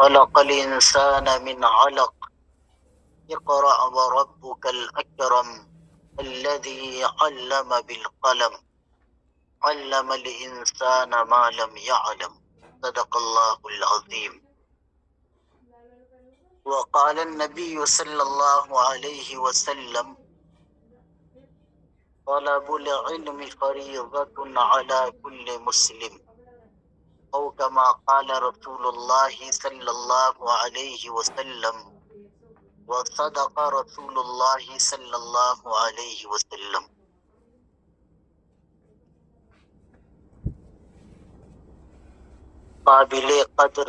خلق الإنسان من علق اقرأ وربك الأكرم الذي علم بالقلم علم الإنسان ما لم يعلم صدق الله العظيم. وقال النبي صلى الله عليه وسلم طلب العلم فريضة على كل مسلم أو كما قال رسول الله صلى الله عليه وسلم وصدق رسول الله صلی اللہ علیہ وسلم. قابل قدر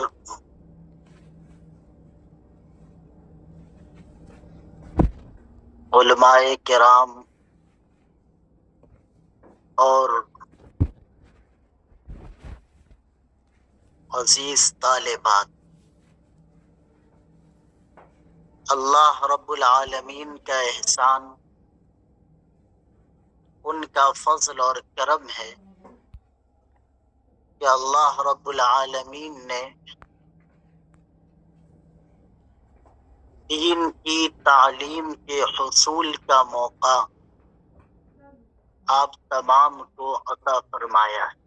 علماء کرام اور عزیز طالبات، اللہ رب العالمین کا احسان، ان کا فضل اور کرم ہے کہ اللہ رب العالمین نے دین کی تعلیم کے حصول کا موقع آپ تمام کو عطا فرمایا ہے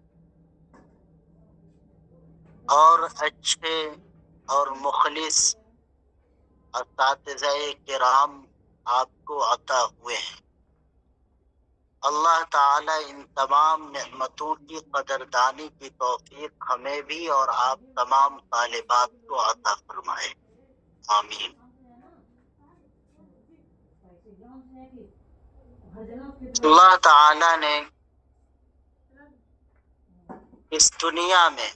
اور اچھے اور مخلص اساتذہ کرام آپ کو عطا ہوئے ہیں. اللہ تعالی ان تمام نعمتوں کی قدردانی کی توفیق ہمیں بھی اور آپ تمام طالبات کو عطا فرمائے. آمین. اللہ تعالی نے اس دنیا میں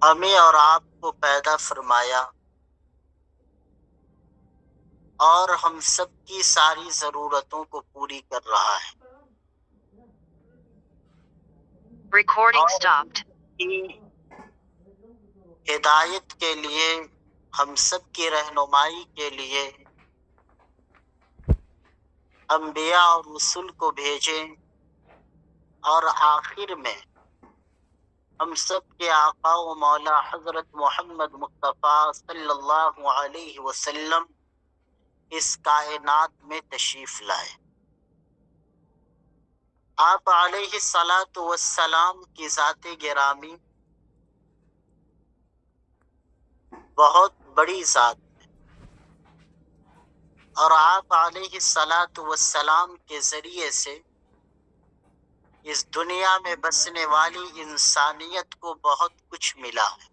ہمیں اور آپ کو پیدا فرمایا اور ہم سب کی ساری ضرورتوں کو پوری کر رہا ہے. Recording stopped. کی ہدایت کے لیے، ہم سب کی رہنمائی کے لیے انبیاء اور رسول کو بھیجے اور آخر میں ہم سب کے آقا و مولا حضرت محمد مصطفیٰ صلی اللہ علیہ وسلم اس کائنات میں تشریف لائے. آپ علیہ الصلاۃ والسلام کی ذات گرامی بہت بڑی ذات ہے اور آپ علیہ الصلاۃ والسلام کے ذریعے سے اس دنیا میں بسنے والی انسانیت کو بہت کچھ ملا ہے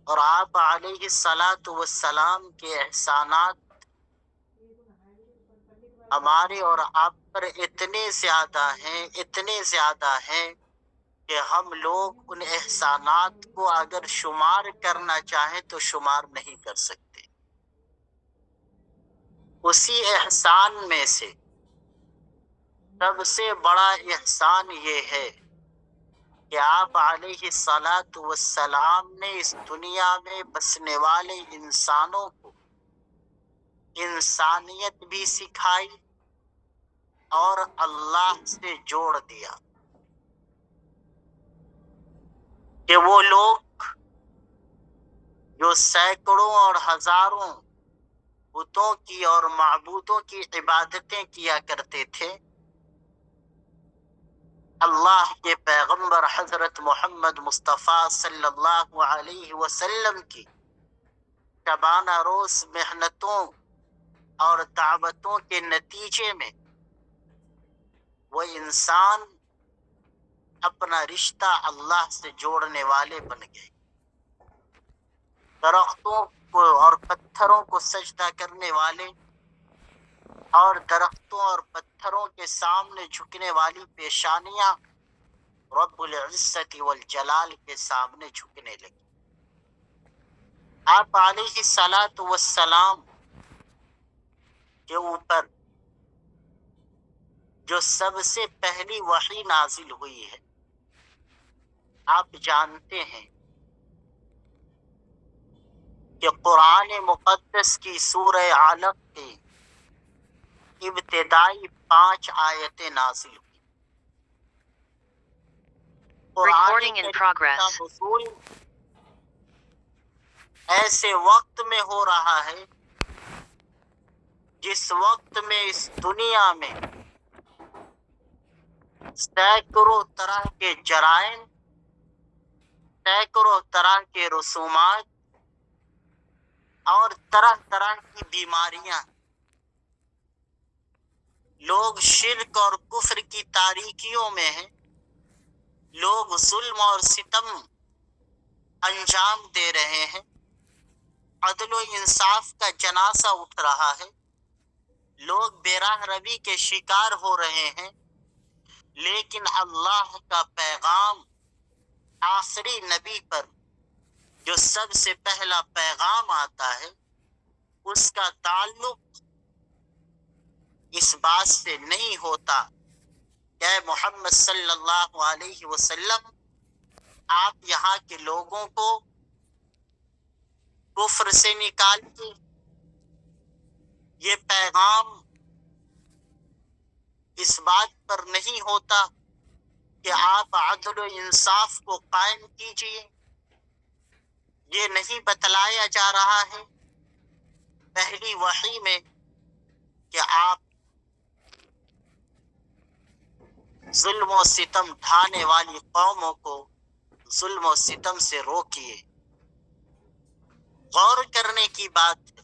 اور آپ علیہ الصلاۃ والسلام کے احسانات ہمارے اور آپ پر اتنے زیادہ ہیں کہ ہم لوگ ان احسانات کو اگر شمار کرنا چاہیں تو شمار نہیں کر سکتے. اسی احسان میں سے سب سے بڑا احسان یہ ہے کہ آپ علیہ الصلاۃ والسلام نے اس دنیا میں بسنے والے انسانوں کو انسانیت بھی سکھائی اور اللہ سے جوڑ دیا کہ وہ لوگ جو سینکڑوں اور ہزاروں بتوں کی اور معبودوں کی عبادتیں کیا کرتے تھے، اللہ کے پیغمبر حضرت محمد مصطفیٰ صلی اللہ علیہ وسلم کی شبانہ روز محنتوں اور دعوتوں کے نتیجے میں وہ انسان اپنا رشتہ اللہ سے جوڑنے والے بن گئے. درختوں کو اور پتھروں کو سجدہ کرنے والے اور درختوں اور پتھروں کے سامنے جھکنے والی پیشانیاں رب العزت والجلال کے سامنے جھکنے لگی. آپ علیہ الصلاۃ والسلام کے اوپر جو سب سے پہلی وحی نازل ہوئی ہے، آپ جانتے ہیں کہ قرآن مقدس کی سورہ علق کی ابتدائی 5 آیتیں نازل ہوئی. Recording in Quran progress. کا نزول ایسے وقت میں ہو رہا ہے جس وقت میں اس دنیا میں سینکڑوں طرح کے جرائم، سینکڑوں طرح کے رسومات اور طرح طرح کی بیماریاں، لوگ شرک اور کفر کی تاریکیوں میں ہیں، لوگ ظلم اور ستم انجام دے رہے ہیں، عدل و انصاف کا جنازہ اٹھ رہا ہے، لوگ بے راہ روی کے شکار ہو رہے ہیں، لیکن اللہ کا پیغام آخری نبی پر جو سب سے پہلا پیغام آتا ہے اس کا تعلق اس بات سے نہیں ہوتا کہ اے محمد صلی اللہ علیہ وسلم آپ یہاں کے لوگوں کو کفر سے نکالیے، یہ پیغام اس بات پر نہیں ہوتا کہ آپ عدل و انصاف کو قائم کیجیے، یہ نہیں بتلایا جا رہا ہے پہلی وحی میں کہ آپ ظلم و ستم ڈھانے والی قوموں کو ظلم و ستم سے روکیے۔ غور کرنے کی بات ہے،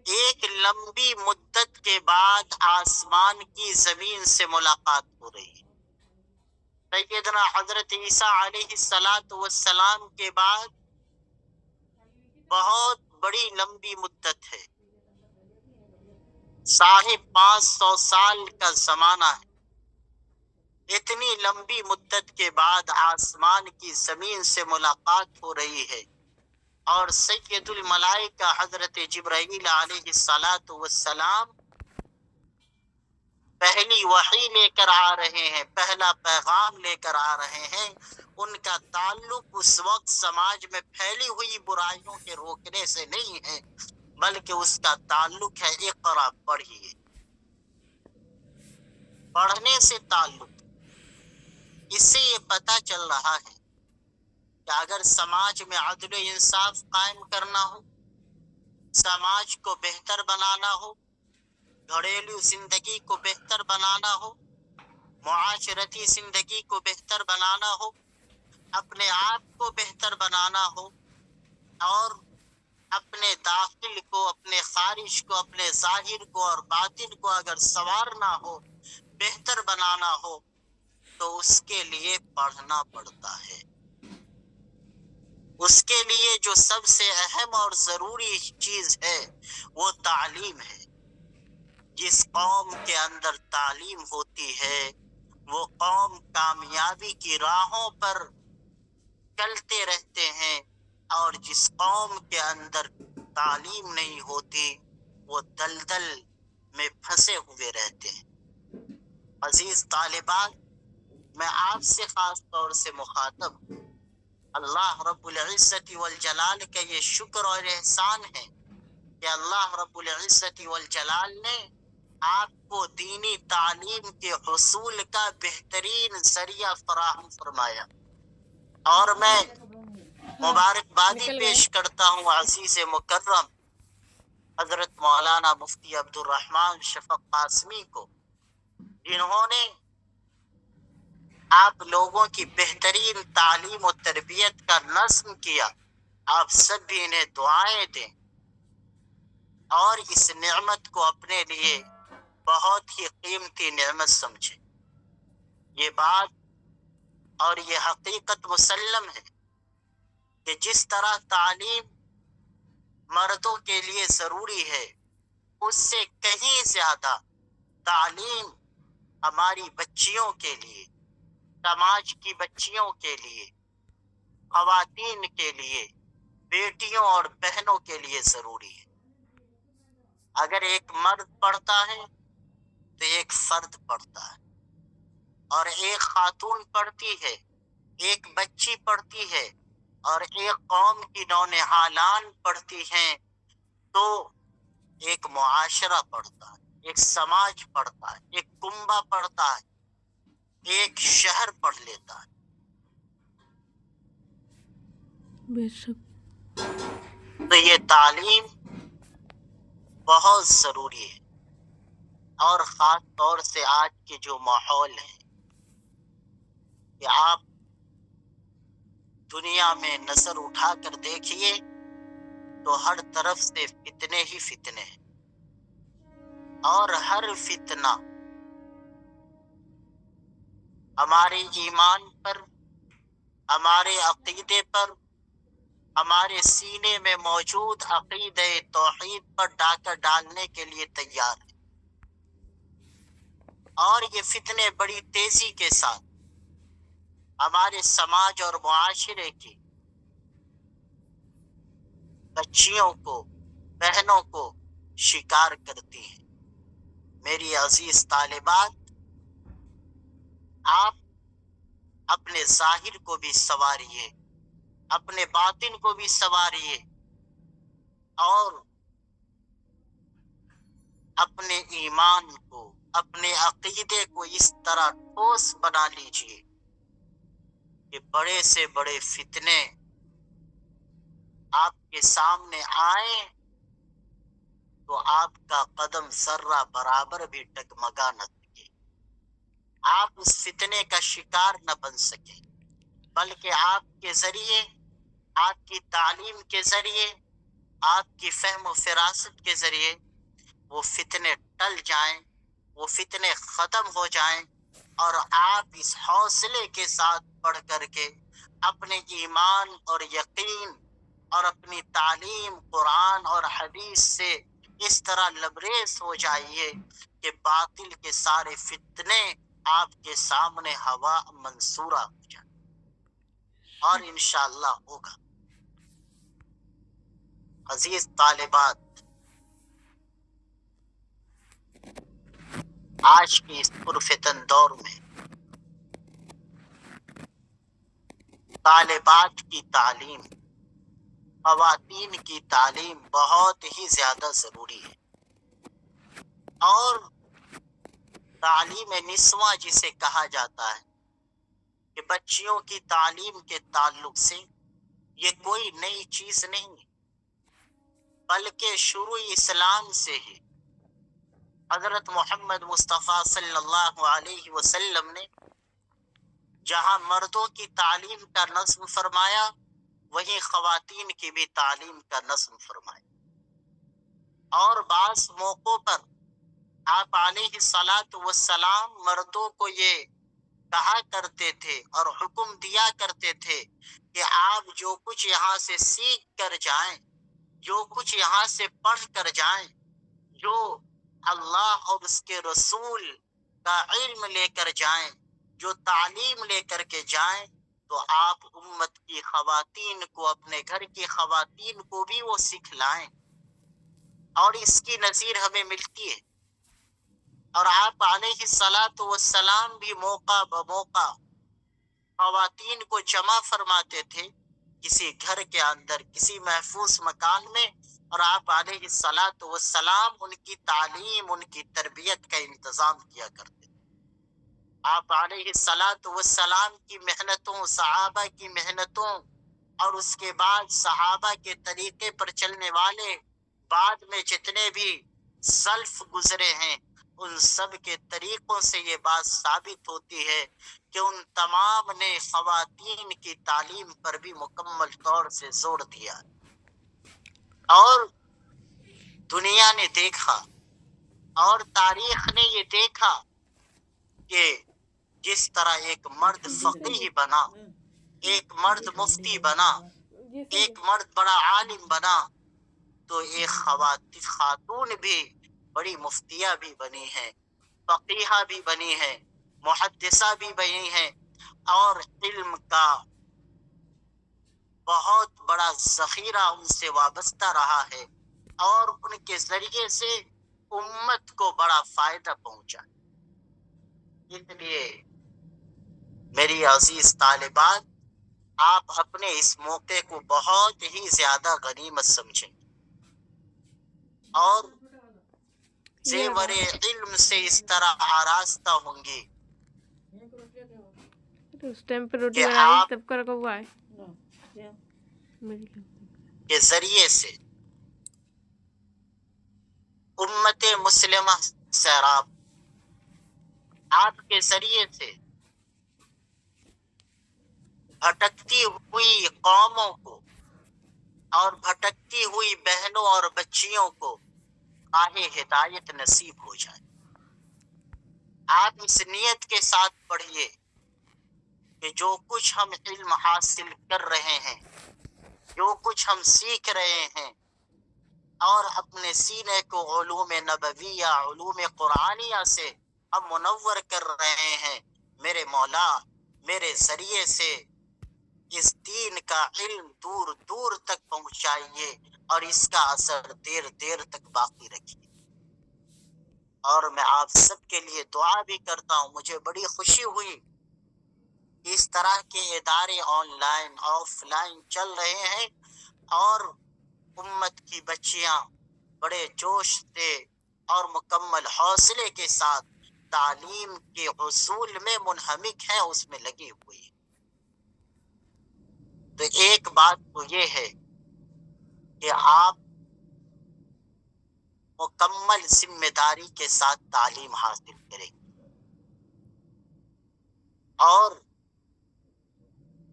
ایک لمبی مدت کے بعد آسمان کی زمین سے ملاقات ہو رہی ہے۔ سیدنا حضرت عیسیٰ علیہ السلام کے بعد بہت بڑی لمبی مدت ہے، 550 سال کا زمانہ ہے۔ اتنی لمبی مدت کے بعد آسمان کی زمین سے ملاقات ہو رہی ہے اور سید الملائکہ حضرت جبرائیل علیہ السلام پہلی وحی لے کر آ رہے ہیں، پہلا پیغام لے کر آ رہے ہیں۔ ان کا تعلق اس وقت سماج میں پھیلی ہوئی برائیوں کے روکنے سے نہیں ہے، بلکہ اس کا تعلق ہے اقرا، پڑھیے، پڑھنے سے تعلق۔ اس سے یہ پتہ چل رہا ہے کہ اگر سماج میں عدل و انصاف قائم کرنا ہو، سماج کو بہتر بنانا ہو، گھریلو زندگی کو بہتر بنانا ہو، معاشرتی زندگی کو بہتر بنانا ہو، اپنے آپ کو بہتر بنانا ہو اور اپنے داخل کو، اپنے خارج کو، اپنے ظاہر کو اور باطن کو اگر سنوارنا ہو، بہتر بنانا ہو، تو اس کے لیے پڑھنا پڑتا ہے۔ اس کے لیے جو سب سے اہم اور ضروری چیز ہے وہ تعلیم ہے۔ جس قوم کے اندر تعلیم ہوتی ہے وہ قوم کامیابی کی راہوں پر چلتے رہتے ہیں، اور جس قوم کے اندر تعلیم نہیں ہوتی وہ دلدل میں پھنسے ہوئے رہتے ہیں۔ عزیز طالبان، میں آپ سے خاص طور سے مخاطب ہوں۔ اللہ رب العزت والجلال کا یہ شکر اور احسان ہے کہ اللہ رب العزت والجلال نے آپ کو دینی تعلیم کے حصول کا بہترین ذریعہ فراہم فرمایا، اور میں مبارکبادی پیش کرتا ہوں عزیز مکرم حضرت مولانا مفتی عبد الرحمن شفق قاسمی کو، جنہوں نے آپ لوگوں کی بہترین تعلیم و تربیت کا نظم کیا۔ آپ سب بھی انہیں دعائیں دیں اور اس نعمت کو اپنے لیے بہت ہی قیمتی نعمت سمجھیں۔ یہ بات اور یہ حقیقت مسلم ہے کہ جس طرح تعلیم مردوں کے لیے ضروری ہے، اس سے کہیں زیادہ تعلیم ہماری بچیوں کے لیے، سماج کی بچیوں کے لیے، خواتین کے لیے، بیٹیوں اور بہنوں کے لیے ضروری ہے۔ اگر ایک مرد پڑھتا ہے تو ایک فرد پڑھتا ہے، اور ایک خاتون پڑھتی ہے، ایک بچی پڑھتی ہے، اور ایک قوم کی نونہالان پڑھتی ہیں، تو ایک معاشرہ پڑھتا ہے، ایک سماج پڑھتا ہے، ایک کنبہ پڑھتا ہے، ایک شہر پڑھ لیتا ہے۔ بے شک تو یہ تعلیم بہت ضروری ہے، اور خاص طور سے آج کے جو ماحول ہے کہ آپ دنیا میں نظر اٹھا کر دیکھیے تو ہر طرف سے فتنے ہی فتنے ہیں، اور ہر فتنہ ہمارے ایمان پر، ہمارے عقیدے پر، ہمارے سینے میں موجود عقیدہ توحید پر ڈاکہ ڈالنے کے لیے تیار ہے، اور یہ فتنے بڑی تیزی کے ساتھ ہمارے سماج اور معاشرے کی بچیوں کو، بہنوں کو شکار کرتی ہیں۔ میری عزیز طالبات، آپ اپنے ظاہر کو بھی سنواریے، اپنے باطن کو بھی سنواریے، اور اپنے ایمان کو، اپنے عقیدے کو اس طرح ٹھوس بنا لیجئے کہ بڑے سے بڑے فتنے آپ کے سامنے آئیں تو آپ کا قدم ذرہ برابر بھی ڈگمگا نہ سکے، آپ اس فتنے کا شکار نہ بن سکے، بلکہ آپ کے ذریعے، آپ کی تعلیم کے ذریعے، آپ کی فہم و فراست کے ذریعے وہ فتنے ٹل جائیں، وہ فتنے ختم ہو جائیں، اور آپ اس حوصلے کے ساتھ پڑھ کر کے اپنے ایمان اور یقین اور اپنی تعلیم قرآن اور حدیث سے اس طرح لبریز ہو جائیے کہ باطل کے سارے فتنے آپ کے سامنے ہوا منصورہ ہو جائیں، اور انشاءاللہ ہوگا۔ عزیز طالبات، آج کی اس پرفتن دور میں طالبات کی تعلیم، خواتین کی تعلیم بہت ہی زیادہ ضروری ہے، اور تعلیم نسواں جسے کہا جاتا ہے کہ بچیوں کی تعلیم کے تعلق سے یہ کوئی نئی چیز نہیں، بلکہ شروع اسلام سے ہی حضرت محمد مصطفیٰ صلی اللہ علیہ وسلم نے جہاں مردوں کی تعلیم کا نظم فرمایا، وہیں خواتین کی بھی تعلیم کا نظم فرمایا، اور بعض موقعوں پر آپ علیہ الصلاۃ والسلام مردوں کو یہ کہا کرتے تھے اور حکم دیا کرتے تھے کہ آپ جو کچھ یہاں سے سیکھ کر جائیں، جو کچھ یہاں سے پڑھ کر جائیں، جو اللہ اور اس کے رسول کا علم لے کر جائیں، جو تعلیم لے کر کے جائیں، تو آپ امت کی خواتین کو، اپنے گھر کی خواتین کو بھی وہ سکھلائیں، اور اس کی نظیر ہمیں ملتی ہے۔ اور آپ علیہ الصلاۃ والسلام بھی موقع بموقع خواتین کو جمع فرماتے تھے کسی گھر کے اندر، کسی محفوظ مکان میں، اور آپ علیہ الصلاۃ والسلام ان کی تعلیم، ان کی تربیت کا انتظام کیا کرتے تھے۔ آپ علیہ الصلاۃ والسلام کی محنتوں، صحابہ کی محنتوں، اور اس کے بعد صحابہ کے طریقے پر چلنے والے بعد میں جتنے بھی سلف گزرے ہیں، ان سب کے طریقوں سے یہ بات ثابت ہوتی ہے کہ ان تمام نے خواتین کی تعلیم پر بھی مکمل طور سے زور دیا، اور دنیا نے دیکھا اور تاریخ نے یہ دیکھا کہ جس طرح ایک مرد فقیہ بنا، ایک مرد مفتی بنا، ایک مرد بڑا عالم بنا، تو ایک خاتون بھی بڑی مفتیہ بھی بنی ہے، فقیہہ بھی بنی ہے، محدثہ بھی بنی ہے، اور علم کا بہت بڑا ذخیرہ ان سے وابستہ رہا ہے، اور ان کے ذریعے سے امت کو بڑا فائدہ پہنچا۔ اس لیے میری عزیز طالبات، آپ اپنے اس موقع کو بہت ہی زیادہ غنیمت سمجھیں، اور زیور علم سے اس طرح آراستہ ہوں گی اس ٹائم پہ روٹی کہ بنا لی آپ تب کا رکھا ہوا ہے۔ کے ذریعے سے امت مسلمہ سیراب، آپ کے ذریعے سے بھٹکتی ہوئی قوموں کو اور بھٹکتی ہوئی بہنوں اور بچیوں کو راہ ہدایت نصیب ہو جائے۔ آپ اس نیت کے ساتھ پڑھیے کہ جو کچھ ہم علم حاصل کر رہے ہیں، جو کچھ ہم سیکھ رہے ہیں اور اپنے سینے کو علوم نبویہ، علوم قرآنیہ سے ہم منور کر رہے ہیں، میرے مولا میرے ذریعے سے اس دین کا علم دور دور تک پہنچائیے اور اس کا اثر دیر دیر تک باقی رکھیے۔ اور میں آپ سب کے لیے دعا بھی کرتا ہوں، مجھے بڑی خوشی ہوئی اس طرح کے ادارے آن لائن آف لائن چل رہے ہیں اور امت کی بچیاں بڑے جوش سے اور مکمل حوصلے کے ساتھ تعلیم کے حصول میں منہمک ہیں، اس میں لگی ہوئی۔ تو ایک بات تو یہ ہے کہ آپ مکمل ذمہ داری کے ساتھ تعلیم حاصل کریں اور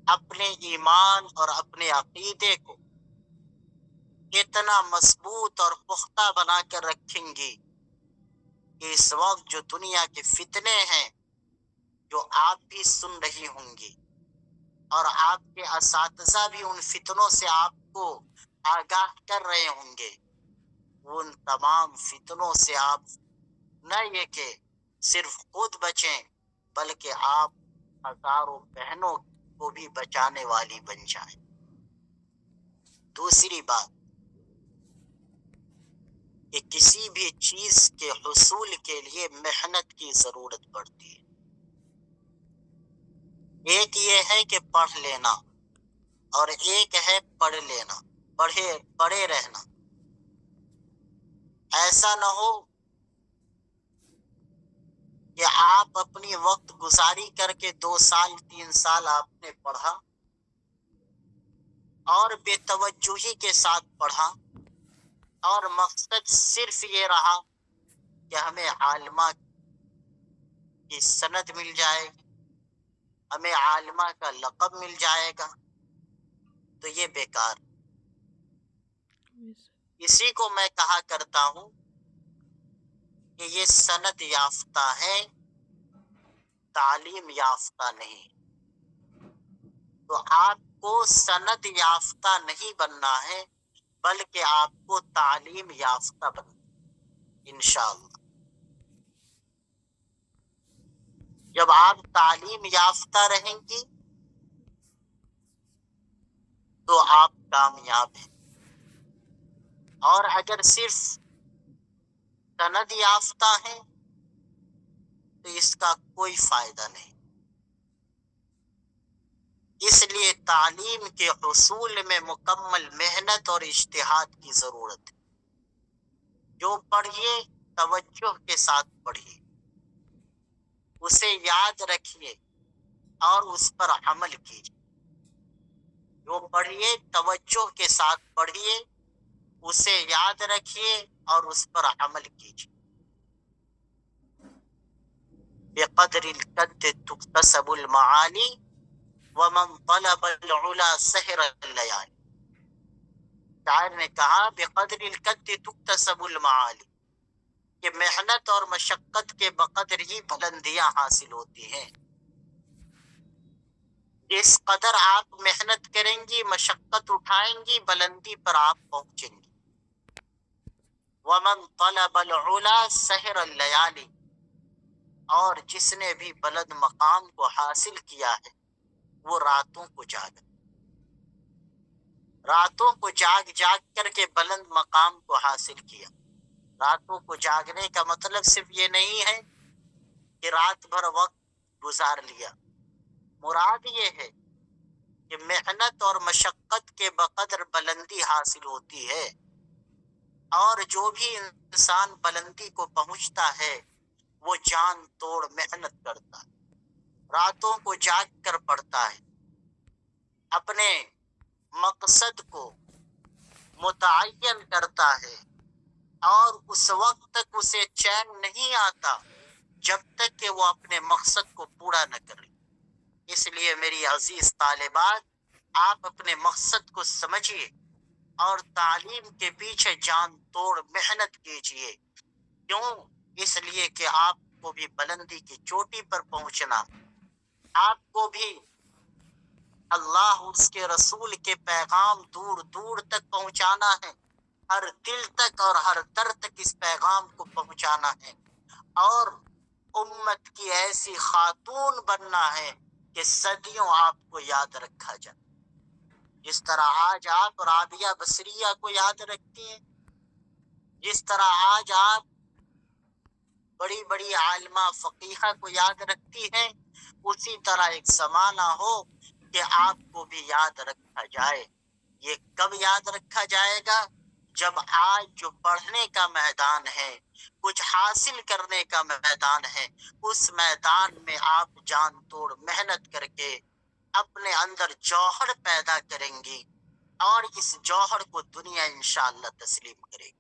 اپنے ایمان اور اپنے عقیدے کو اتنا مضبوط اور پختہ بنا کر رکھیں گی کہ اس وقت جو دنیا کے فتنے ہیں، جو آپ بھی سن رہی ہوں گی اور آپ کے اساتذہ بھی ان فتنوں سے آپ کو آگاہ کر رہے ہوں گے، ان تمام فتنوں سے آپ نہ یہ کہ صرف خود بچیں بلکہ آپ ہزاروں بہنوں کو بھی بچانے والی بن جائیں۔ دوسری بات کہ کسی بھی چیز کے حصول کے لیے محنت کی ضرورت پڑتی ہے۔ ایک یہ ہے کہ پڑھ لینا اور ایک ہے پڑھ لینا، پڑھے رہنا۔ ایسا نہ ہو کہ آپ اپنی وقت گزاری کر کے 2 سال 3 سال آپ نے پڑھا اور بے توجہی کے ساتھ پڑھا اور مقصد صرف یہ رہا کہ ہمیں عالمہ کی سند مل جائے گی، ہمیں عالمہ کا لقب مل جائے گا، تو یہ بیکار۔ اسی کو میں کہا کرتا ہوں کہ یہ سند یافتہ ہے، تعلیم یافتہ نہیں۔ تو آپ کو سند یافتہ نہیں بننا ہے بلکہ آپ کو تعلیم یافتہ بننا ہے انشاءاللہ۔ جب آپ تعلیم یافتہ رہیں گی تو آپ کامیاب ہیں، اور اگر صرف سند یافتہ ہیں تو اس کا کوئی فائدہ نہیں۔ اس لیے تعلیم کے حصول میں مکمل محنت اور اجتہاد کی ضرورت ہے۔ جو پڑھیے توجہ کے ساتھ پڑھیے، اسے یاد رکھیے اور اس پر عمل کیجیے۔ جو پڑھیے توجہ کے ساتھ پڑھیے، اسے یاد رکھیے اور اس پر عمل کیجیے۔ بقدر القد تکتسب المعالی ومن طلب العلا سحر اللیالی۔ شاعر نے کہا بقدر القد تکتسب المعالی، کہ محنت اور مشقت کے بقدر ہی بلندیاں حاصل ہوتی ہیں۔ جس قدر آپ محنت کریں گی، مشقت اٹھائیں گی، بلندی پر آپ پہنچیں گی۔ ومن طلب العلا سحر اللیالی، اور جس نے بھی بلند مقام کو حاصل کیا ہے وہ راتوں کو جاگا، راتوں کو جاگ جاگ کر کے بلند مقام کو حاصل کیا۔ راتوں کو جاگنے کا مطلب صرف یہ نہیں ہے کہ رات بھر وقت گزار لیا، مراد یہ ہے کہ محنت اور مشقت کے بقدر بلندی حاصل ہوتی ہے، اور جو بھی انسان بلندی کو پہنچتا ہے وہ جان توڑ محنت کرتا ہے، راتوں کو جاگ کر پڑھتا ہے، اپنے مقصد کو متعین کرتا ہے اور اس وقت تک اسے چین نہیں آتا جب تک کہ وہ اپنے مقصد کو پورا نہ کرے۔ اس لیے میری عزیز طالبات، آپ اپنے مقصد کو سمجھیے اور تعلیم کے پیچھے جان توڑ محنت کیجیے۔ کیوں؟ اس لیے کہ آپ کو بھی بلندی کی چوٹی پر پہنچنا، آپ کو بھی اللہ اس کے رسول کے پیغام دور دور تک پہنچانا ہے، ہر دل تک اور ہر در تک اس پیغام کو پہنچانا ہے، اور امت کی ایسی خاتون بننا ہے کہ صدیوں آپ کو یاد رکھا جائے۔ جس طرح آج آپ رابعہ بصریہ کو یاد رکھتی ہیں، جس طرح آج آپ بڑی بڑی عالمہ فقیہہ کو یاد رکھتی ہیں، اسی طرح ایک زمانہ ہو کہ آپ کو بھی یاد رکھا جائے۔ یہ کب یاد رکھا جائے گا؟ جب آج جو پڑھنے کا میدان ہے، کچھ حاصل کرنے کا میدان ہے، اس میدان میں آپ جان توڑ محنت کر کے اپنے اندر جوہر پیدا کریں گی اور اس جوہر کو دنیا انشاءاللہ تسلیم کرے گی۔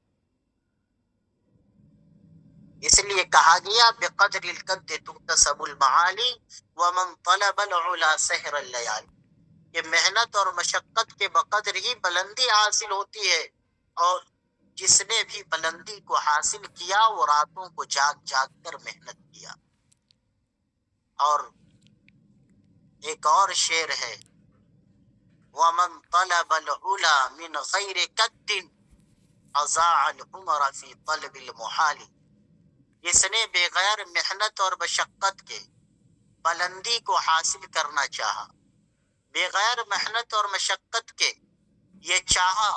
اس لیے کہا گیا بقدر القد تکتسب المعالی ومن طلب العلا سحر اللیالی، کہ محنت اور مشقت کے بقدر ہی بلندی حاصل ہوتی ہے، اور جس نے بھی بلندی کو حاصل کیا وہ راتوں کو جاگ جاگ کر محنت کیا۔ اور ایک اور شعر ہے، ومن طلب العلا من غیر کد اضاع العمر فی طلب المحال، جس نے بغیر محنت اور مشقت کے بلندی کو حاصل کرنا چاہا، بغیر محنت اور مشقت کے یہ چاہا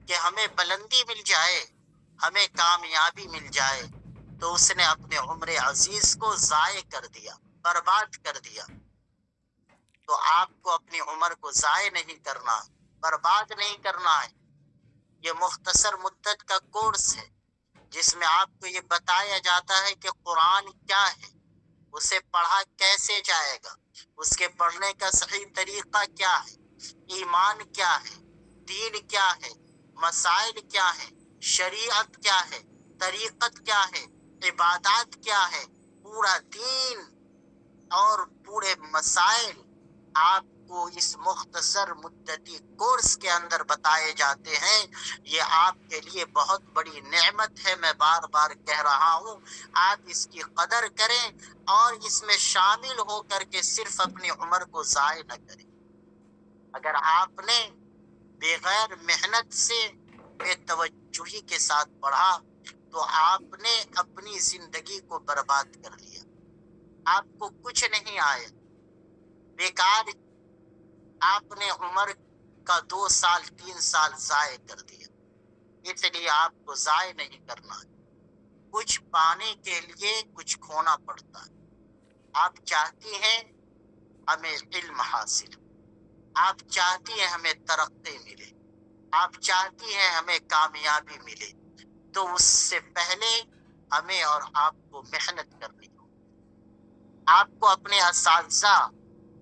کہ ہمیں بلندی مل جائے، ہمیں کامیابی مل جائے، تو اس نے اپنے عمر عزیز کو ضائع کر دیا، برباد کر دیا۔ تو آپ کو اپنی عمر کو ضائع نہیں کرنا، برباد نہیں کرنا ہے۔ یہ مختصر مدت کا کورس ہے جس میں آپ کو یہ بتایا جاتا ہے کہ قرآن کیا ہے، اسے پڑھا کیسے جائے گا، اس کے پڑھنے کا صحیح طریقہ کیا ہے، ایمان کیا ہے، دین کیا ہے، مسائل کیا ہے، شریعت کیا ہے، طریقت کیا ہے، عبادات کیا ہے، پورا دین اور پورے مسائل آپ کو اس مختصر مدتی کورس کے اندر بتائے جاتے ہیں۔ یہ آپ کے لیے بہت بڑی نعمت ہے، میں بار بار کہہ رہا ہوں، آپ اس کی قدر کریں اور اس میں شامل ہو کر کے صرف اپنی عمر کو ضائع نہ کریں۔ اگر آپ نے بغیر محنت سے بے توجہی کے ساتھ پڑھا تو آپ نے اپنی زندگی کو برباد کر لیا، آپ کو کچھ نہیں آئے، بیکار آپ نے عمر کا 2 سال 3 سال ضائع کر دیا۔ اس لیے آپ کو ضائع نہیں کرنا ہے۔ کچھ پانے کے لیے کچھ کھونا پڑتا ہے۔ آپ چاہتی ہیں ہمیں علم حاصل، آپ چاہتی ہیں ہمیں ترقی ملے، آپ چاہتی ہیں ہمیں کامیابی ملے، تو اس سے پہلے ہمیں اور آپ کو محنت کرنی ہو۔ آپ کو اپنے اساتذہ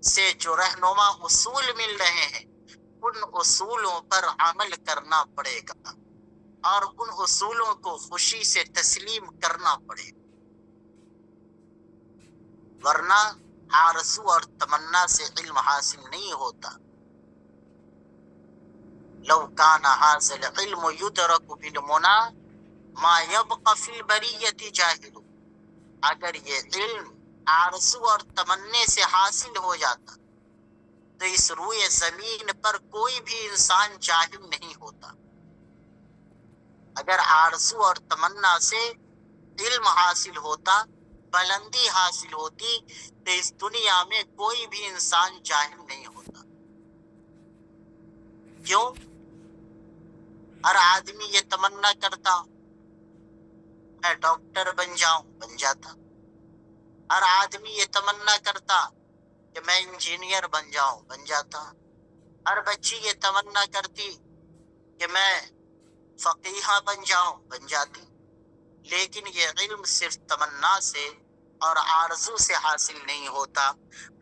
سے جو رہنما اصول مل رہے ہیں، ان اصولوں پر عمل کرنا پڑے گا اور ان اصولوں کو خوشی سے تسلیم کرنا پڑے گا، ورنہ آرزو اور تمنا سے علم حاصل نہیں ہوتا۔ لو کان ھذا العلم یدرک بالمنی ما یبقى فی البریۃ جاہل، اگر یہ علم آرزو اور تمنے سے حاصل ہو جاتا تو اس روئے زمین پر کوئی بھی انسان جاہل نہیں ہوتا۔ اگر آرزو اور تمنا سے علم حاصل ہوتا، بلندی حاصل ہوتی، تو اس دنیا میں کوئی بھی انسان جاہل نہیں ہوتا۔ کیوں؟ ہر آدمی یہ تمنا کرتا میں ڈاکٹر بن جاؤں، بن جاتا۔ ہر آدمی یہ تمنا کرتا کہ میں انجینئر بن جاؤں، بن جاتا۔ ہر بچی یہ تمنا کرتی کہ میں فقیہہ بن جاؤں، بن جاتی۔ لیکن یہ علم صرف تمنا سے اور آرزو سے حاصل نہیں ہوتا،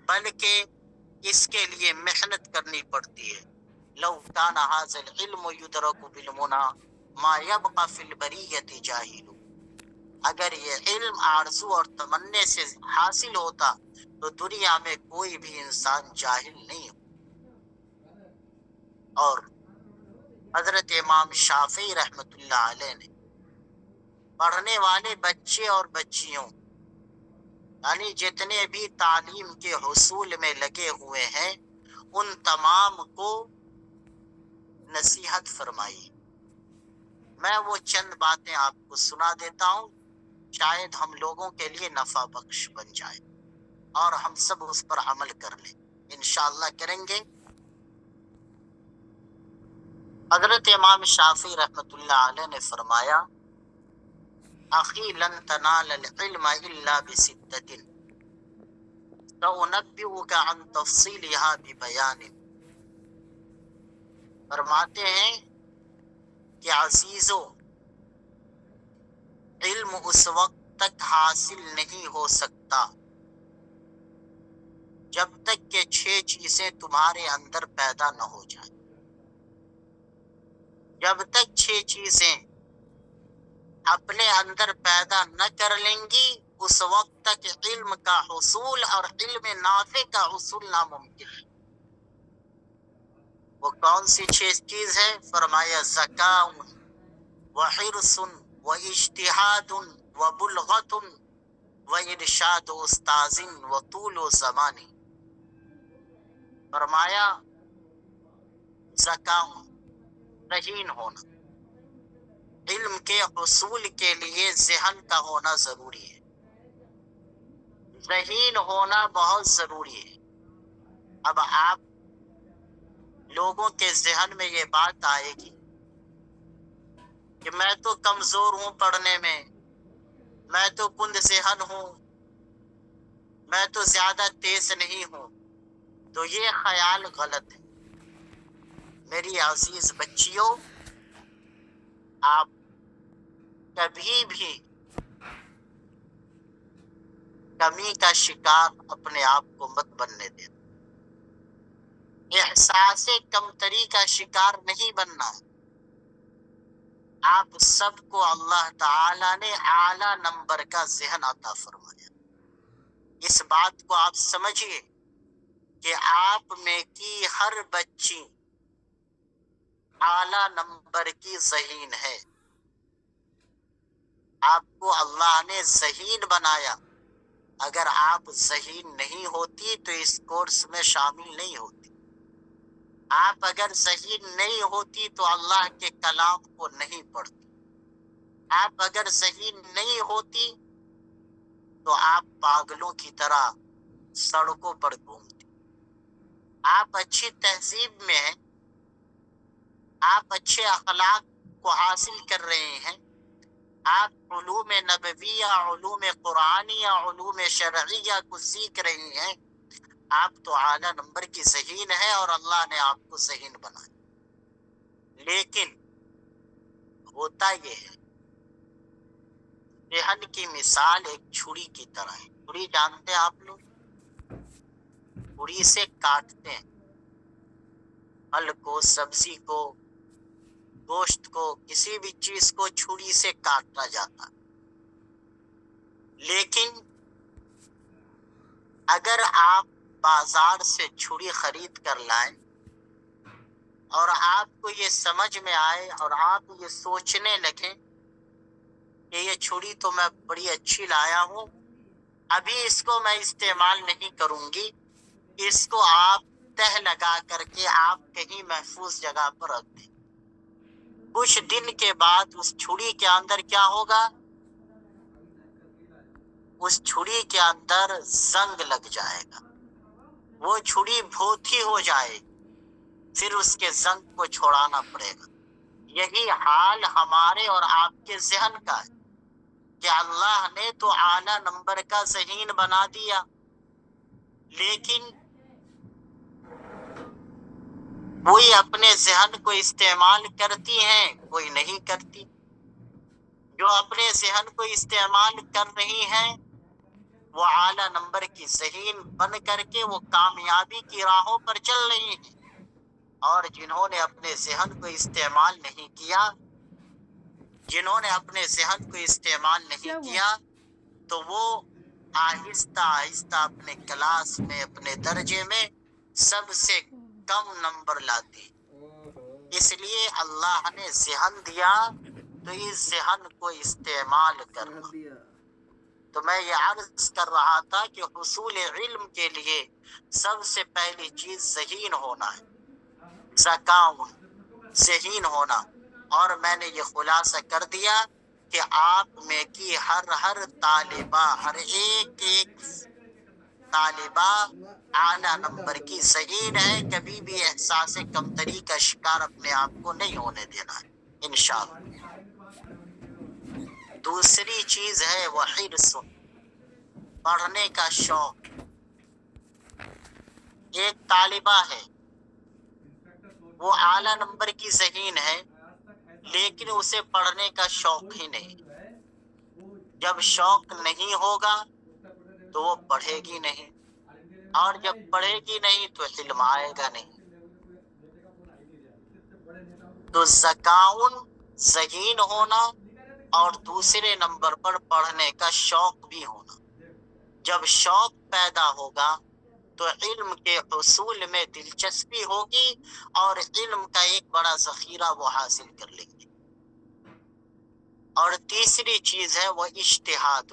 بلکہ اس کے لیے محنت کرنی پڑتی ہے، لو کان ھذا العلم یدرک بالمنی ما یبقى فی البریۃ جاہل، اگر یہ علم آرزو اور تمنے سے حاصل ہوتا تو دنیا میں کوئی بھی انسان جاہل نہیں ہو۔ اور حضرت امام شافعی رحمۃ اللہ علیہ نے پڑھنے والے بچے اور بچیوں، یعنی جتنے بھی تعلیم کے حصول میں لگے ہوئے ہیں، ان تمام کو نصیحت فرمائی۔ میں وہ چند باتیں آپ کو سنا دیتا ہوں، شاید ہم لوگوں کے لیے نفع بخش بن جائے اور ہم سب اس پر عمل کر لیں، انشاءاللہ کریں گے۔ حضرت امام شافعی رحمۃ اللہ علیہ نے فرمایا، اخی لن تنال العلم الا بستۃ سأنبئک عن تفصیلها ببیان۔ فرماتے ہیں کہ عزیزو، علم اس وقت تک حاصل نہیں ہو سکتا جب تک کہ 6 چیزیں تمہارے اندر پیدا نہ ہو جائیں۔ جب تک 6 چیزیں اپنے اندر پیدا نہ کر لیں گی، اس وقت تک علم کا حصول اور علم نافع کا حصول ناممکن ہے۔ وہ کون سی 6 چیز ہے؟ فرمایا ذکاء وحرص واجتہاد وبلغۃ وارشاد استاذ وطول زمان۔ فرمایا ذکاء، ذہین ہونا، علم کے حصول کے لیے ذہن کا ہونا ضروری ہے، ذہین ہونا بہت ضروری ہے۔ اب آپ لوگوں کے ذہن میں یہ بات آئے گی کہ میں تو کمزور ہوں پڑھنے میں، میں تو کند ذہن ہوں، میں تو زیادہ تیز نہیں ہوں، تو یہ خیال غلط ہے۔ میری عزیز بچیوں، آپ کبھی بھی کمی کا شکار اپنے آپ کو مت بننے دیں، احساس کمتری کا شکار نہیں بننا۔ آپ سب کو اللہ تعالی نے اعلیٰ نمبر کا ذہن عطا فرمایا۔ اس بات کو آپ سمجھیے کہ آپ میں کی ہر بچی اعلیٰ نمبر کی ذہین ہے۔ آپ کو اللہ نے ذہین بنایا، اگر آپ ذہین نہیں ہوتی تو اس کورس میں شامل نہیں ہوتی۔ آپ اگر ذہین نہیں ہوتی تو اللہ کے کلام کو نہیں پڑھتی۔ آپ اگر ذہین نہیں ہوتی تو آپ پاگلوں کی طرح سڑکوں پر گھومتی۔ آپ اچھی تہذیب میں ہیں، آپ اچھے اخلاق کو حاصل کر رہے ہیں، آپ علوم نبویہ، علوم قرآنیہ، علوم شرعیہ کو سیکھ رہی ہیں، آپ تو اعلیٰ نمبر کی ذہین ہے اور اللہ نے آپ کو ذہین بنایا۔ لیکن ہوتا یہ ہے، ذہن کی مثال ایک چھری کی طرح ہے۔ چھری جانتے ہیں آپ لوگ؟ چھری سے کاٹتے ہیں پھل کو، سبزی کو، گوشت کو، کسی بھی چیز کو چھری سے کاٹا جاتا۔ لیکن اگر آپ بازار سے چھری خرید کر لائیں اور آپ کو یہ سمجھ میں آئے اور آپ یہ سوچنے لگیں کہ یہ چھری تو میں بڑی اچھی لایا ہوں، ابھی اس کو میں استعمال نہیں کروں گی، اس کو آپ تہ لگا کر کے آپ کہیں محفوظ جگہ پر رکھ دیں۔ کچھ دن کے بعد اس چھری کے اندر کیا ہوگا؟ اس چھری کے اندر زنگ لگ جائے گا، وہ چھری بھوتھی ہو جائے گی، پھر اس کے زنگ کو چھوڑانا پڑے گا۔ یہی حال ہمارے اور آپ کے ذہن کا ہے کہ اللہ نے تو اعلیٰ نمبر کا ذہین بنا دیا، لیکن کوئی اپنے ذہن کو استعمال کرتی ہیں، کوئی نہیں کرتی۔ جو اپنے ذہن کو استعمال کر رہی ہیں وہ اعلیٰ نمبر کی ذہین بن کر کے وہ کامیابی کی راہوں پر چل رہی ہیں، اور جنہوں نے اپنے ذہن کو استعمال نہیں کیا، جنہوں نے اپنے ذہن کو استعمال نہیں کیا، تو وہ آہستہ آہستہ اپنے کلاس میں، اپنے درجے میں سب سے کم نمبر لاتی۔ اس لیے اللہ نے ذہن دیا تو اس ذہن کو استعمال کرنا۔ تو میں یہ عرض کر رہا تھا کہ حصول علم کے لیے سب سے پہلی چیز ذہین ہونا ہے، ذکاؤن، ذہین ہونا۔ اور میں نے یہ خلاصہ کر دیا کہ آپ میں کی ہر طالبہ، ہر ایک طالبہ اعلیٰ نمبر کی ذہین ہے، کبھی بھی احساس کمتری کا شکار اپنے آپ کو نہیں ہونے دینا ہے انشاءاللہ۔ دوسری چیز ہے وہ حرص، پڑھنے کا شوق۔ ایک طالبہ ہے، وہ اعلیٰ نمبر کی ذہین ہے، لیکن اسے پڑھنے کا شوق ہی نہیں۔ جب شوق نہیں ہوگا تو وہ پڑھے گی نہیں، اور جب پڑھے گی نہیں تو علم آئے گا نہیں۔ تو ذکاؤن، ذہین ہونا، اور دوسرے نمبر پر پڑھنے کا شوق بھی ہونا۔ جب شوق پیدا ہوگا تو علم کے حصول میں دلچسپی ہوگی، اور علم کا ایک بڑا ذخیرہ وہ حاصل کر لیں گے۔ اور تیسری چیز ہے وہ اجتہاد،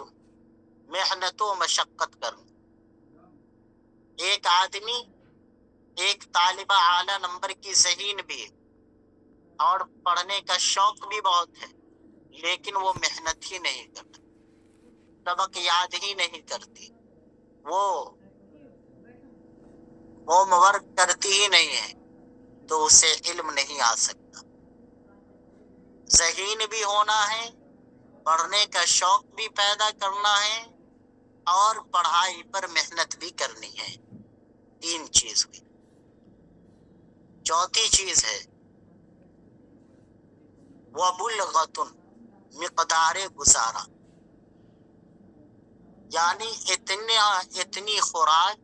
محنت و مشقت کرنا۔ ایک آدمی، ایک طالبہ اعلیٰ نمبر کی ذہین بھی ہے اور پڑھنے کا شوق بھی بہت ہے، لیکن وہ محنت ہی نہیں کرتا، سبق یاد ہی نہیں کرتی، وہ ہوم ورک کرتی ہی نہیں ہے، تو اسے علم نہیں آ سکتا۔ ذہین بھی ہونا ہے، پڑھنے کا شوق بھی پیدا کرنا ہے، اور پڑھائی پر محنت بھی کرنی ہے۔ تین چیز ہوئی۔ چوتھی چیز ہے وَبُلْغَةٌ، مقدار گزارا، یعنی اتنی خوراک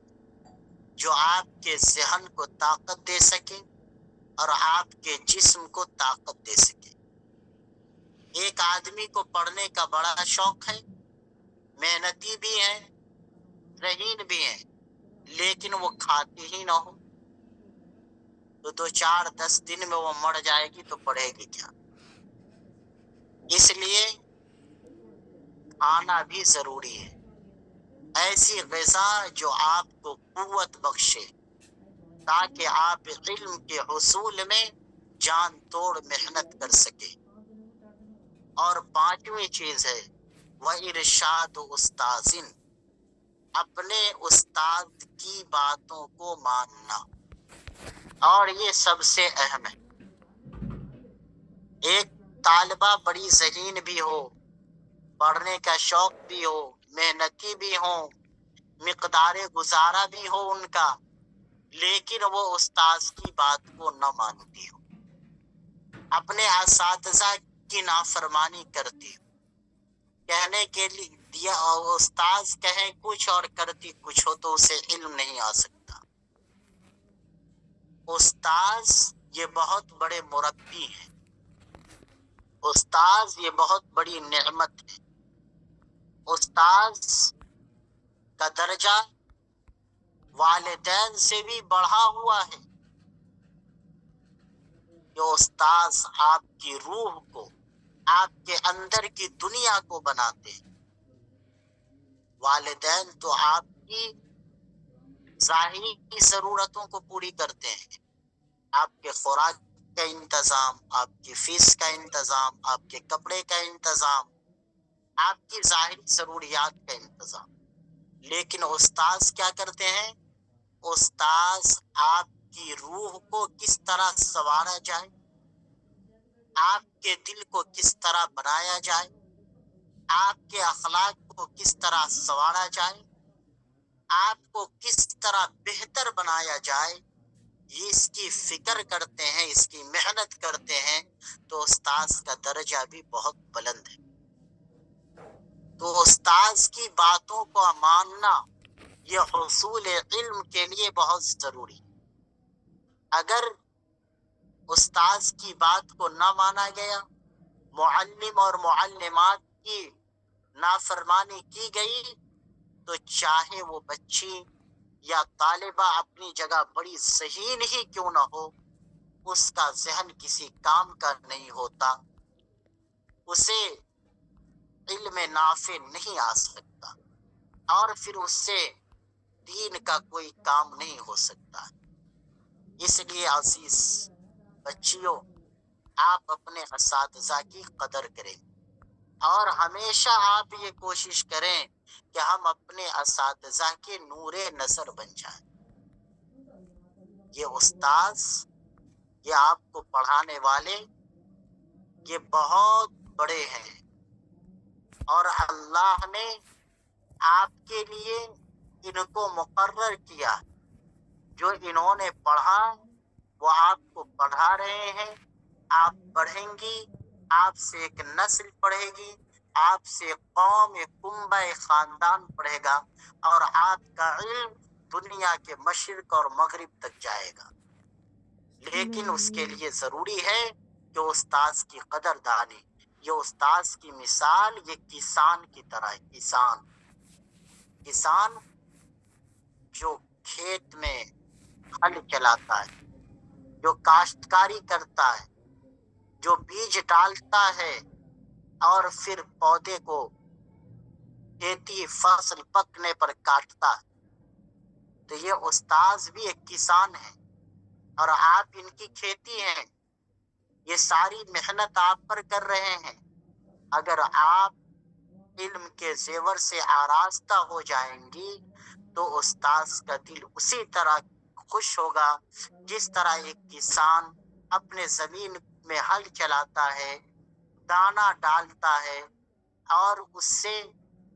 جو آپ کے ذہن کو طاقت دے سکے اور آپ کے جسم کو طاقت دے سکے۔ ایک آدمی کو پڑھنے کا بڑا شوق ہے، محنتی بھی ہے، ذہین بھی ہے، لیکن وہ کھاتی ہی نہ ہو تو 2-4-10 دن میں وہ مر جائے گی تو پڑھے گی کیا؟ اس لیے کھانا بھی ضروری ہے، ایسی غذا جو آپ کو قوت بخشے، تاکہ آپ علم کے حصول میں جان توڑ محنت کر سکے۔ اور پانچویں چیز ہے وَإِرْشَادُ أُسْتَاذٍ، اپنے استاد کی باتوں کو ماننا، اور یہ سب سے اہم ہے۔ ایک طالبہ بڑی ذہین بھی ہو، پڑھنے کا شوق بھی ہو، محنتی بھی ہو، مقدار گزارا بھی ہو ان کا، لیکن وہ استاذ کی بات کو نہ مانتی ہو، اپنے اساتذہ کی نافرمانی کرتی ہو، کہنے کے لیے دیا استاذ کہیں کچھ اور کرتی کچھ ہو تو اسے علم نہیں آ سکتا۔ استاذ یہ بہت بڑے مربی ہیں، استاذ یہ بہت بڑی نعمت ہے۔ استاذ کا درجہ والدین سے بھی بڑھا ہوا ہے کہ استاذ آپ کی روح کو، آپ کے اندر کی دنیا کو بناتے ہیں۔ والدین تو آپ کی ظاہری ضرورتوں کو پوری کرتے ہیں، آپ کے خوراک کا انتظام، آپ کی فیس کا انتظام، آپ کے کپڑے کا انتظام، آپ کی ظاہری ضروریات کا انتظام۔ لیکن استاذ کیا کرتے ہیں؟ استاذ آپ کی روح کو کس طرح سنوارا جائے، آپ کے دل کو کس طرح بنایا جائے، آپ کے اخلاق کو کس طرح سنوارا جائے، آپ کو کس طرح بہتر بنایا جائے، یہ اس کی فکر کرتے ہیں، اس کی محنت کرتے ہیں، تو استاذ کا درجہ بھی بہت بلند ہے۔ تو استاذ کی باتوں کو ماننا یہ حصول علم کے لیے بہت ضروری ہے۔ اگر استاذ کی بات کو نہ مانا گیا، معلم اور معلمات کی نافرمانی کی گئی، تو چاہے وہ بچی یا طالبہ اپنی جگہ بڑی ذہین ہی کیوں نہ ہو، اس کا ذہن کسی کام کا نہیں ہوتا، اسے علم نافع نہیں آ سکتا، اور پھر اس سے دین کا کوئی کام نہیں ہو سکتا۔ اس لیے عزیز بچیوں، آپ اپنے اساتذہ کی قدر کریں، اور ہمیشہ آپ یہ کوشش کریں کہ ہم اپنے اساتذہ کے نور نظر بن جائیں۔ یہ استاذ، یہ آپ کو پڑھانے والے، یہ بہت بڑے ہیں، اور اللہ نے آپ کے لیے ان کو مقرر کیا۔ جو انہوں نے پڑھا وہ آپ کو پڑھا رہے ہیں، آپ پڑھیں گی، آپ سے ایک نسل پڑھے گی، آپ سے قوم، کنبہ، خاندان پڑھے گا، اور آپ کا علم دنیا کے مشرق اور مغرب تک جائے گا۔ لیکن اس کے لیے ضروری ہے کہ استاذ کی قدر دانی۔ یہ استاذ کی مثال یہ کسان کی طرح ہے۔ کسان جو کھیت میں ہل چلاتا ہے، جو کاشتکاری کرتا ہے، جو بیج ڈالتا ہے اور پھر پودے کو کھیتی فصل پکنے پر کاٹتا ہے، تو یہ استاذ بھی ایک کسان ہے، اور آپ ان کی کھیتی ہیں، یہ ساری محنت آپ پر کر رہے ہیں۔ اگر آپ علم کے زیور سے آراستہ ہو جائیں گی تو استاذ کا دل اسی طرح خوش ہوگا جس طرح ایک کسان اپنے زمین میں ہل چلاتا ہے، دانا ڈالتا ہے، اور اس سے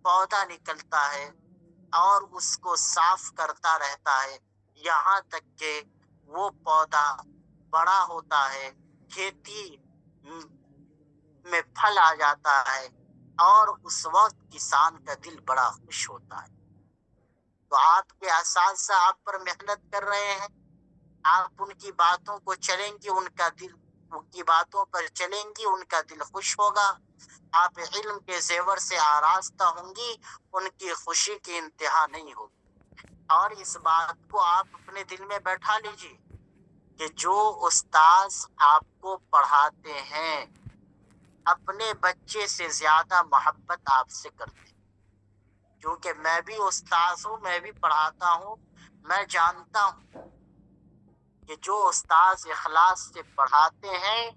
پودا نکلتا ہے، اور اس کو صاف کرتا رہتا ہے یہاں تک کہ وہ پودا بڑا ہوتا ہے، کھیتی میں پھل آ جاتا ہے، اور اس وقت کسان کا دل بڑا خوش ہوتا ہے۔ تو آپ کے اساتذہ آپ پر محنت کر رہے ہیں، آپ ان کی باتوں کو چلیں گی، ان کی باتوں پر چلیں گی، ان کا دل خوش ہوگا، آپ علم کے زیور سے آراستہ ہوں گی، ان کی خوشی کی انتہا نہیں ہوگی۔ اور اس بات کو آپ اپنے دل میں بیٹھا لیجیے کہ جو استاذ آپ کو پڑھاتے ہیں اپنے بچے سے زیادہ محبت آپ سے کرتے ہیں۔ کیونکہ میں بھی استاذ ہوں، میں بھی پڑھاتا ہوں، میں جانتا ہوں کہ جو استاذ اخلاص سے پڑھاتے ہیں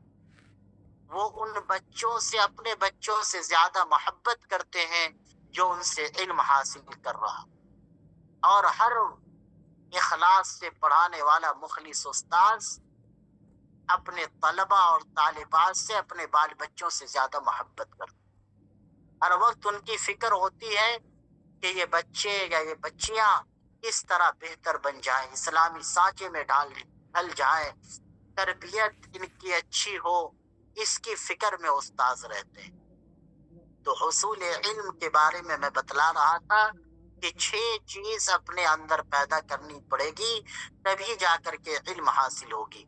وہ ان بچوں سے، اپنے بچوں سے زیادہ محبت کرتے ہیں جو ان سے علم حاصل کر رہا، اور ہر اخلاص سے پڑھانے والا مخلص استاذ اپنے طلبہ اور طالبات سے، اپنے بال بچوں سے زیادہ محبت کرتا ہے۔ ہر وقت ان کی فکر ہوتی ہے کہ یہ بچے یا یہ بچیاں کس طرح بہتر بن جائیں، اسلامی سانچے میں ڈھل جائیں، تربیت ان کی اچھی ہو، اس کی فکر میں استاذ رہتے ہیں۔ تو حصول علم کے بارے میں بتلا رہا تھا کہ 6 چیز اپنے اندر پیدا کرنی پڑے گی، تبھی جا کر کے علم حاصل ہوگی۔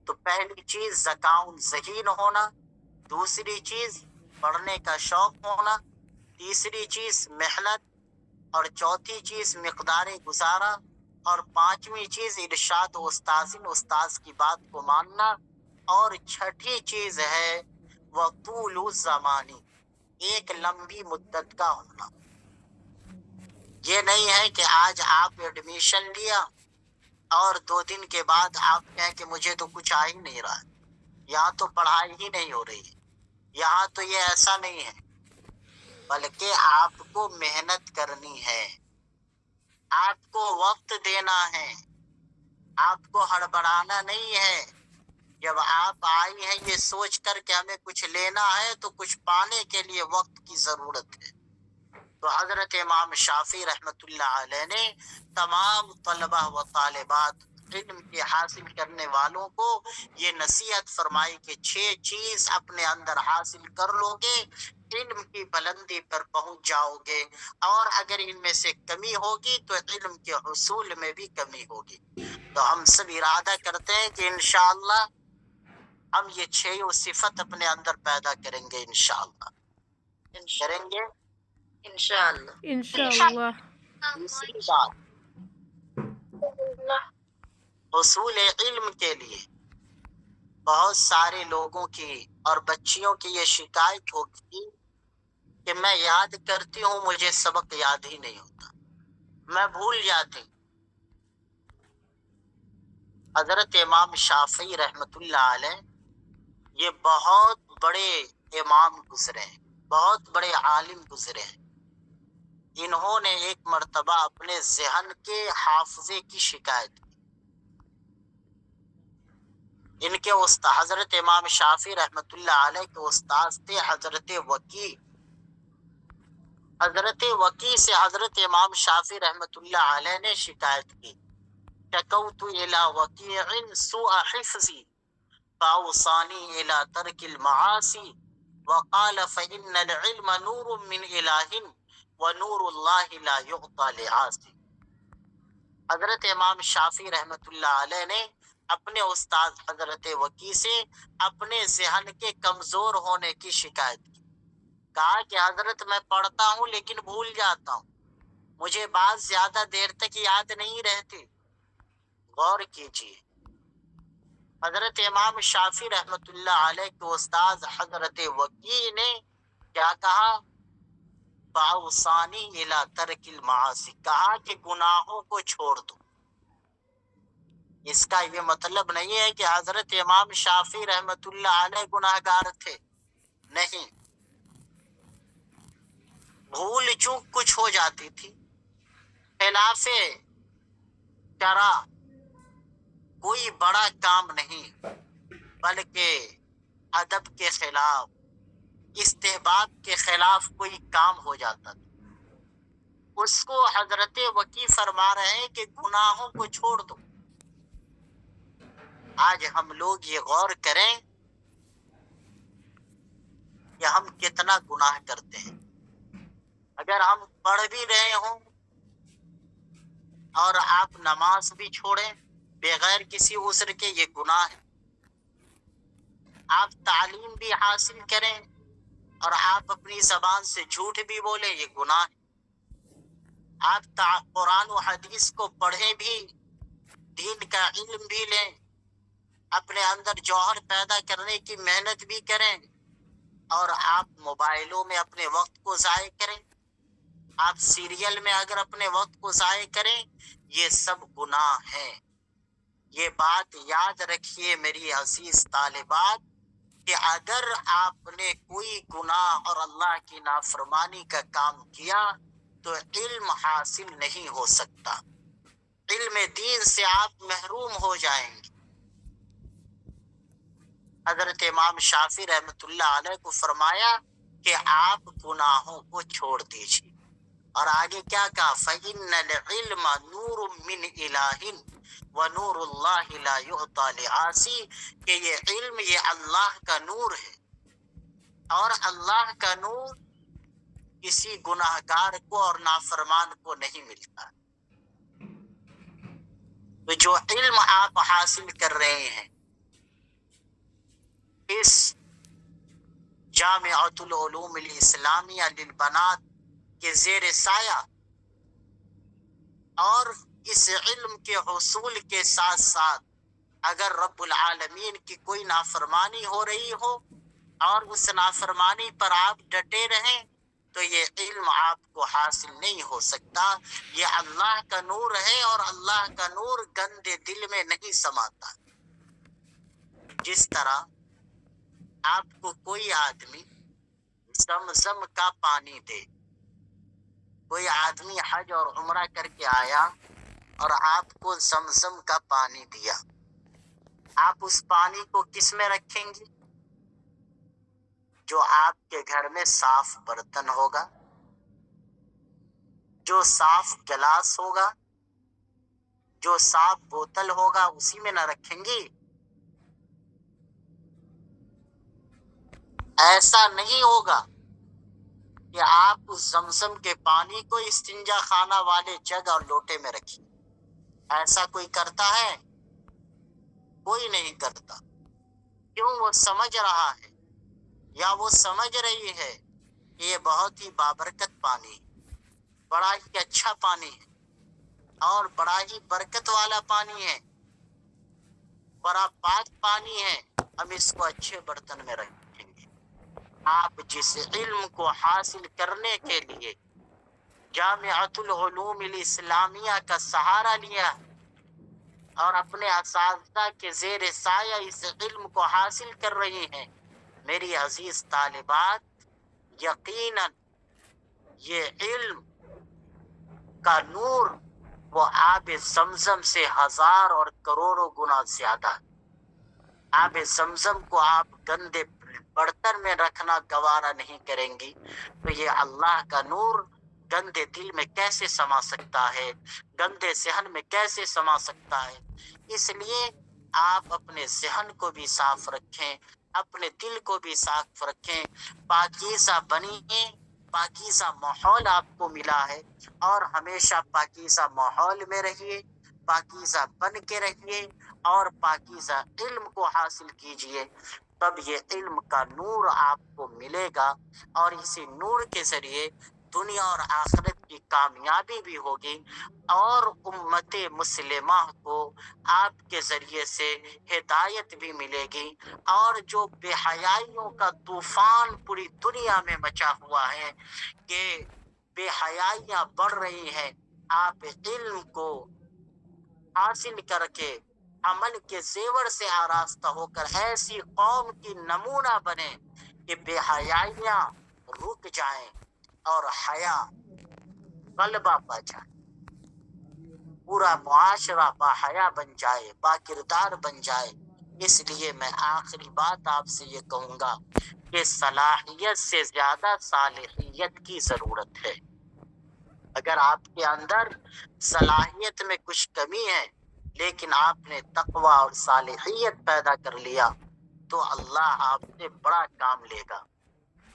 تو پہلی چیز ذکاؤن ذہین ہونا، دوسری چیز پڑھنے کا شوق ہونا، تیسری چیز محنت، اور چوتھی چیز مقدار گزارا، اور پانچویں چیز ارشاد و استاذن، استاذ کی بات کو ماننا، اور چھٹی چیز ہے وطول الزمانی، ایک لمبی مدت کا ہونا۔ یہ نہیں ہے کہ آج آپ ایڈمیشن لیا اور 2 دن کے بعد آپ کہیں کہ مجھے تو کچھ آ ہی نہیں رہا، یہاں تو پڑھائی ہی نہیں ہو رہی ہے، یہاں تو یہ ایسا نہیں ہے، بلکہ آپ کو محنت کرنی ہے، آپ کو وقت دینا ہے، آپ کو ہڑبڑانا نہیں ہے۔ جب آپ آئی ہیں یہ سوچ کر کہ ہمیں کچھ لینا ہے تو کچھ پانے کے لیے وقت کی ضرورت ہے۔ تو حضرت امام شافعی رحمۃ اللہ علیہ نے تمام طلبہ و طالبات، علم کے حاصل کرنے والوں کو یہ نصیحت فرمائی کہ 6 چیز اپنے اندر حاصل کر لو گے، علم کی بلندی پر پہنچ جاؤ گے، اور اگر ان میں سے کمی ہوگی تو علم کے حصول میں بھی کمی ہوگی۔ تو ہم سب ارادہ کرتے ہیں کہ انشاءاللہ ہم یہ 6 صفت اپنے اندر پیدا کریں گے انشاءاللہ، کریں گے انشاءاللہ۔ انشاءاللہ۔ دوسری بات، حصول علم کے لیے بہت سارے لوگوں کی اور بچیوں کی یہ شکایت ہوگی کہ میں یاد کرتی ہوں مجھے سبق یاد ہی نہیں ہوتا، میں بھول جاتی ہوں۔ حضرت امام شافعی رحمت اللہ علیہ یہ بہت بڑے امام گزرے ہیں، بہت بڑے عالم گزرے ہیں۔ انہوں نے ایک مرتبہ اپنے ذہن کے حافظے کی شکایت کی۔ ان کے استاد حضرت امام شافعی رحمت اللہ علیہ کے استاد تھے حضرت وکیع۔ حضرت وکیع سے حضرت امام شافعی رحمت اللہ علیہ نے شکایت کی، شکوت الی وکیع سوء حفظی فاوصانی الی ترک المعاصی وقال فإن العلم نور من الہ ونور اللہ لا یعطى لعاصی۔ حضرت امام شافعی رحمت اللہ علیہ نے اپنے استاد حضرت وکیع سے اپنے ذہن کے کمزور ہونے کی شکایت کی۔ کہا کہ حضرت میں پڑھتا ہوں لیکن بھول جاتا ہوں، مجھے بات زیادہ دیر تک یاد نہیں رہتی۔ غور کیجیے، حضرت امام شافعی رحمت اللہ علیہ کے استاد حضرت وکیع نے کیا کہا؟ فاوصانی الی ترک المعاصی، کہا کہ گناہوں کو چھوڑ دو۔ اس کا یہ مطلب نہیں ہے کہ حضرت امام شافعی رحمت اللہ علیہ گناہگار تھے، نہیں، بھول چوک کچھ ہو جاتی تھی، خلاف شرع کوئی بڑا کام نہیں، بلکہ ادب کے خلاف، استحباب کے خلاف کوئی کام ہو جاتا تھا۔ اس کو حضرت وکیع فرما رہے ہیں کہ گناہوں کو چھوڑ دو۔ آج ہم لوگ یہ غور کریں کہ ہم کتنا گناہ کرتے ہیں۔ اگر ہم پڑھ بھی رہے ہوں اور آپ نماز بھی چھوڑیں بغیر کسی عذر کے، یہ گناہ ہے۔ آپ تعلیم بھی حاصل کریں اور آپ اپنی زبان سے جھوٹ بھی بولیں، یہ گناہ ہے۔ آپ قرآن و حدیث کو پڑھیں بھی، دین کا علم بھی لیں، اپنے اندر جوہر پیدا کرنے کی محنت بھی کریں، اور آپ موبائلوں میں اپنے وقت کو ضائع کریں، آپ سیریل میں اگر اپنے وقت کو ضائع کریں، یہ سب گناہ ہیں۔ یہ بات یاد رکھیے میری عزیز طالبات کہ اگر آپ نے کوئی گناہ اور اللہ کی نافرمانی کا کام کیا تو علم حاصل نہیں ہو سکتا، علم دین سے آپ محروم ہو جائیں گے۔ حضرت امام شافعی رحمت اللہ علیہ کو فرمایا کہ آپ گناہوں کو چھوڑ دیجیے، اور آگے کیا کہا؟ فَإِنَّ الْعِلْمَ نُورٌ مِّنْ إِلَٰهٍ وَنُورُ اللَّهِ لَا يُعْطَىٰ لِعَاصٍ، کہ یہ علم یہ اللہ کا نور ہے، اور اللہ کا نور کسی گناہگار کو اور نافرمان کو نہیں ملتا۔ تو جو علم آپ حاصل کر رہے ہیں اس جامعۃ العلوم الاسلامیہ للبنات کے زیر سایہ، اور اس علم کے حصول کے ساتھ ساتھ اگر رب العالمین کی کوئی نافرمانی ہو رہی ہو اور اس نافرمانی پر آپ ڈٹے رہیں تو یہ علم آپ کو حاصل نہیں ہو سکتا۔ یہ اللہ کا نور ہے، اور اللہ کا نور گندے دل میں نہیں سماتا۔ جس طرح آپ کو کوئی آدمی زمزم کا پانی دے، کوئی آدمی حج اور عمرہ کر کے آیا اور آپ کو زمزم کا پانی دیا، آپ اس پانی کو کس میں رکھیں گے؟ جو آپ کے گھر میں صاف برتن ہوگا، جو صاف گلاس ہوگا، جو صاف بوتل ہوگا، اسی میں نہ رکھیں گی۔ ایسا نہیں ہوگا کہ آپ اس زمزم کے پانی کو استنجا خانہ والے جگ اور لوٹے میں رکھیں۔ ایسا کوئی کرتا ہے؟ کوئی نہیں کرتا۔ کیوں وہ سمجھ رہا ہے یا وہ سمجھ رہی ہے کہ یہ بہت ہی بابرکت پانی ہے، بڑا ہی اچھا پانی ہے اور بڑا ہی برکت والا پانی ہے، بڑا پاک پانی ہے، ہم اس کو اچھے برتن میں رکھیں گے۔ آپ جس علم کو حاصل کرنے کے لیے جامعۃ العلوم الاسلامیہ کا سہارا لیا اور اپنے اساتذہ کے زیر سایہ اس علم کو حاصل کر رہی ہیں، میری عزیز طالبات، یقیناً یہ علم کا نور وہ آب زمزم سے ہزار اور کروڑوں گنا زیادہ ہے۔ آب زمزم کو آپ گندے برتن میں رکھنا گوارا نہیں کریں گی تو یہ اللہ کا نور گندے دل میں کیسے سما سکتا ہے، گندے ذہن میں کیسے سما سکتا ہے؟ اس لیے آپ اپنے ذہن کو بھی صاف رکھیں، اپنے دل کو بھی صاف رکھیں، پاکیزہ بنیے، پاکیزہ ماحول آپ کو ملا ہے اور ہمیشہ پاکیزہ ماحول میں رہیے، پاکیزہ بن کے رہیے اور پاکیزہ علم کو حاصل کیجئے، تب یہ علم کا نور آپ کو ملے گا اور اسی نور کے ذریعے دنیا اور آخرت کی کامیابی بھی ہوگی اور امت مسلمہ کو آپ کے ذریعے سے ہدایت بھی ملے گی، اور جو بے حیائیوں کا طوفان پوری دنیا میں مچا ہوا ہے کہ بے حیائیاں بڑھ رہی ہیں، آپ علم کو حاصل کر کے عمل کے زیور سے آراستہ ہو کر ایسی قوم کی نمونہ بنے کہ بے حیائیاں رک جائیں اور حیا غلبہ پا جائے، پورا معاشرہ با حیا بن جائے، با کردار بن جائے۔ اس لیے میں آخری بات آپ سے یہ کہوں گا کہ صلاحیت سے زیادہ صالحیت کی ضرورت ہے۔ اگر آپ کے اندر صلاحیت میں کچھ کمی ہے لیکن آپ نے تقوی اور صالحیت پیدا کر لیا تو اللہ آپ سے بڑا کام لے گا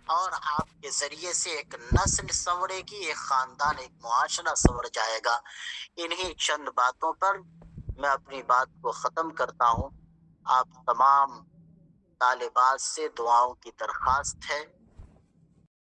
اور آپ کے ذریعے سے ایک نسل سنورے گی، ایک خاندان، ایک معاشرہ سنور جائے گا۔ انہی چند باتوں پر میں اپنی بات کو ختم کرتا ہوں۔ آپ تمام طالبات سے دعاؤں کی درخواست ہے